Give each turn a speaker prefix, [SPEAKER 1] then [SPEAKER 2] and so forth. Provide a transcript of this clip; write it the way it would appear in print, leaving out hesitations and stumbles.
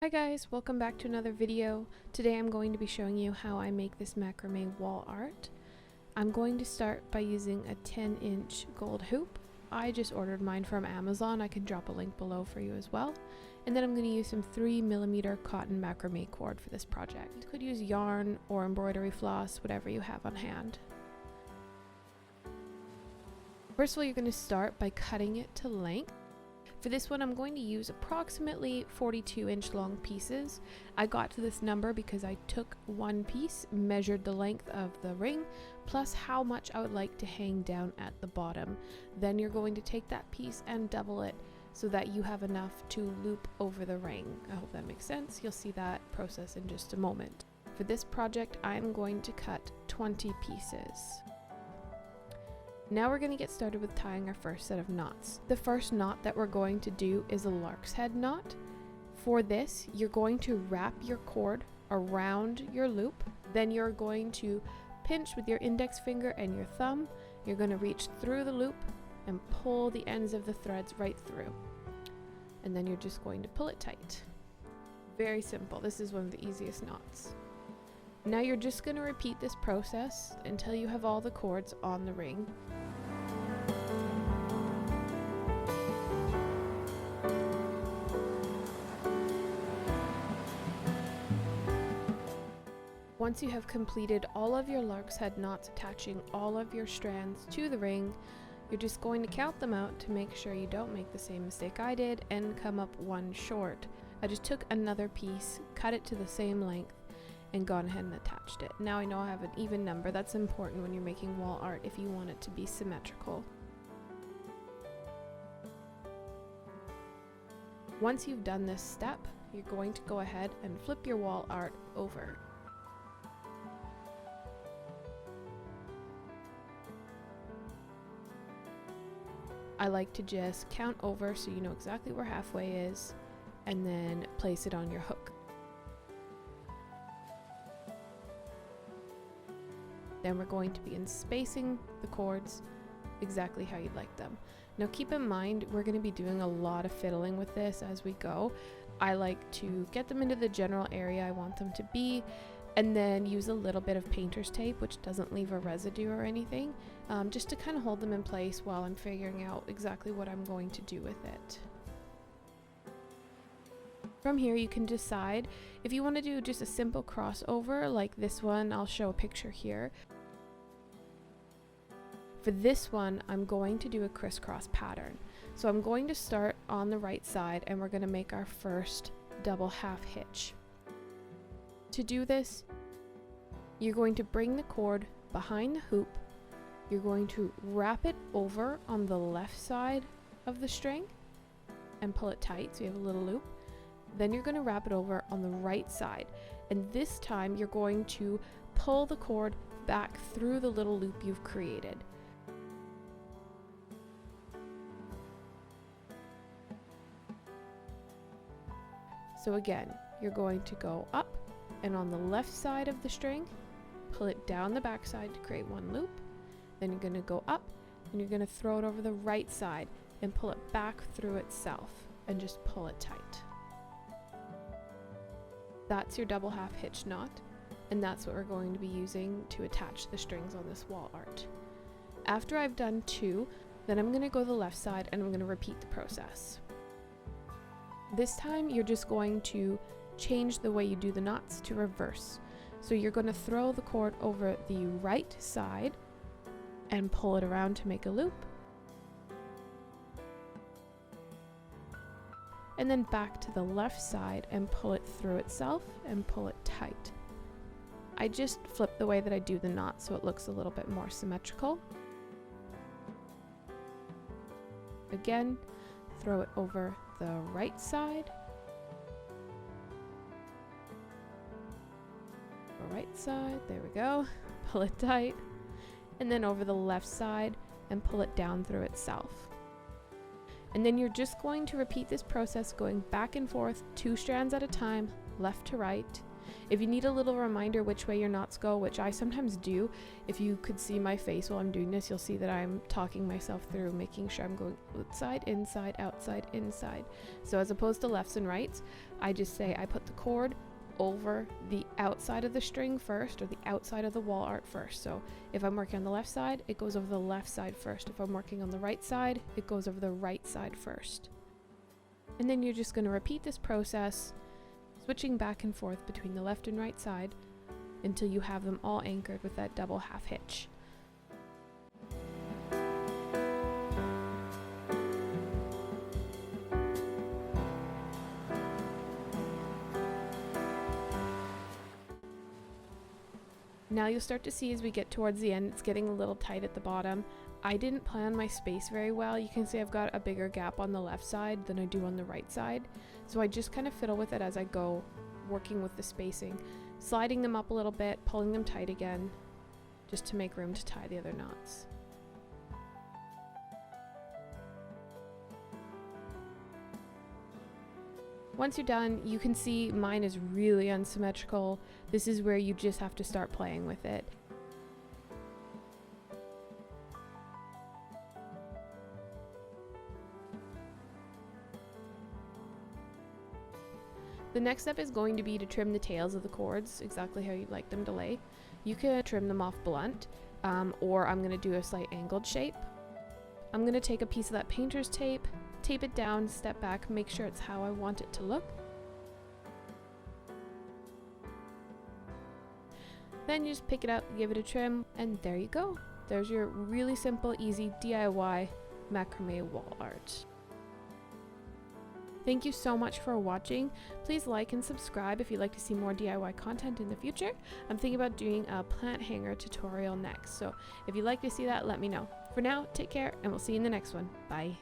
[SPEAKER 1] Hi guys, welcome back to another video. Today I'm going to be showing you how I make this macrame wall art. I'm going to start by using a 10-inch gold hoop. I just ordered mine from Amazon. I can drop a link below for you as well. And then I'm going to use some 3mm cotton macrame cord for this project. You could use yarn or embroidery floss, whatever you have on hand. First of all, you're going to start by cutting it to length. For this one, I'm going to use approximately 42-inch long pieces. I got to this number because I took one piece, measured the length of the ring, plus how much I would like to hang down at the bottom. Then you're going to take that piece and double it so that you have enough to loop over the ring. I hope that makes sense. You'll see that process in just a moment. For this project, I'm going to cut 20 pieces. Now we're going to get started with tying our first set of knots. The first knot that we're going to do is a lark's head knot. For this, you're going to wrap your cord around your loop. Then you're going to pinch with your index finger and your thumb. You're going to reach through the loop and pull the ends of the threads right through. And then you're just going to pull it tight. Very simple. This is one of the easiest knots. Now you're just going to repeat this process until you have all the cords on the ring. Once you have completed all of your lark's head knots attaching all of your strands to the ring, you're just going to count them out to make sure you don't make the same mistake I did and come up one short. I just took another piece, cut it to the same length, and gone ahead and attached it. Now I know I have an even number. That's important when you're making wall art if you want it to be symmetrical. Once you've done this step, you're going to go ahead and flip your wall art over. I like to just count over so you know exactly where halfway is, and then place it on your hook. Then we're going to begin spacing the cords exactly how you'd like them. Now keep in mind, we're going to be doing a lot of fiddling with this as we go. I like to get them into the general area I want them to be, and then use a little bit of painter's tape, which doesn't leave a residue or anything, just to kind of hold them in place while I'm figuring out exactly what I'm going to do with it. From here you can decide if you want to do just a simple crossover like this one. I'll show a picture here. For this one, I'm going to do a crisscross pattern. So I'm going to start on the right side and we're going to make our first double half hitch. To do this, you're going to bring the cord behind the hoop. You're going to wrap it over on the left side of the string and pull it tight so you have a little loop. Then you're going to wrap it over on the right side, and this time you're going to pull the cord back through the little loop you've created. So again, you're going to go up and on the left side of the string, pull it down the back side to create one loop. Then you're going to go up and you're going to throw it over the right side and pull it back through itself and just pull it tight. That's your double half hitch knot, and that's what we're going to be using to attach the strings on this wall art. After I've done two, then I'm going to go the left side and I'm going to repeat the process. This time you're just going to change the way you do the knots to reverse. So you're going to throw the cord over the right side and pull it around to make a loop. And then back to the left side and pull it through itself and pull it tight. I just flip the way that I do the knot so it looks a little bit more symmetrical. Again, throw it over the right side. Right side, there we go. Pull it tight. And then over the left side and pull it down through itself. And then you're just going to repeat this process, going back and forth, 2 strands at a time, left to right. If you need a little reminder which way your knots go, which I sometimes do, if you could see my face while I'm doing this, you'll see that I'm talking myself through, making sure I'm going outside, inside. So as opposed to lefts and rights, I just say I put the cord over the outside of the string first, or the outside of the wall art first. So if I'm working on the left side, it goes over the left side first. If I'm working on the right side, it goes over the right side first. And then you're just going to repeat this process, switching back and forth between the left and right side until you have them all anchored with that double half hitch. Now you'll start to see as we get towards the end, it's getting a little tight at the bottom. I didn't plan my space very well. You can see I've got a bigger gap on the left side than I do on the right side. So I just kind of fiddle with it as I go, working with the spacing, sliding them up a little bit, pulling them tight again, just to make room to tie the other knots. Once you're done, you can see mine is really unsymmetrical. This is where you just have to start playing with it. The next step is going to be to trim the tails of the cords exactly how you'd like them to lay. You can trim them off blunt, or I'm going to do a slight angled shape. I'm going to take a piece of that painter's tape, tape it down, step back, make sure it's how I want it to look. Then you just pick it up, give it a trim, and there you go. There's your really simple, easy DIY macrame wall art. Thank you so much for watching. Please like and subscribe if you'd like to see more DIY content in the future. I'm thinking about doing a plant hanger tutorial next, so if you'd like to see that, let me know. For now, take care, and we'll see you in the next one. Bye.